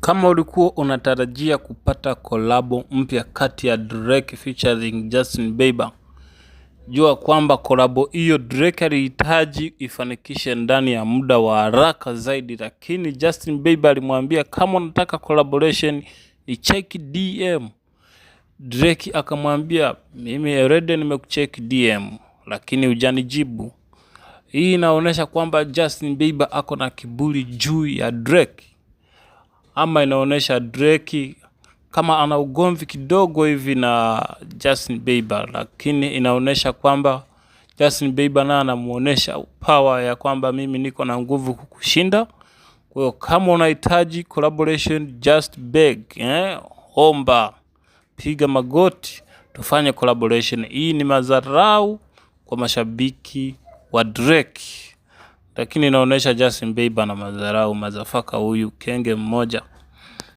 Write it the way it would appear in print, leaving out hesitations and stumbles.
Kama ulikuwa unatarajia kupata kolabo mpya kati ya Drake featuring Justin Bieber, jua kwamba kolabo hiyo Drake alihitaji ifanikishe ndani ya muda wa haraka zaidi, lakini Justin Bieber alimwambia kama unataka collaboration ni check DM. Drake akamwambia mimi already nimekucheck DM lakini hujanijibu. Hii inaonyesha kwamba Justin Bieber ako na kiburi juu ya Drake, ama inaonyesha Drake kama ana ugomvi kidogo hivi na Justin Bieber, lakini inaonyesha kwamba Justin Bieber na anamuonesha power ya kwamba mimi niko na nguvu kukushinda. Kwa hiyo kama unahitaji collaboration, just beg, omba, piga magoti tufanye collaboration. Hii ni madharau kwa mashabiki wa Drake, lakini inaonyesha Justin Bieber na madharau mazafaka huyu kenge mmoja.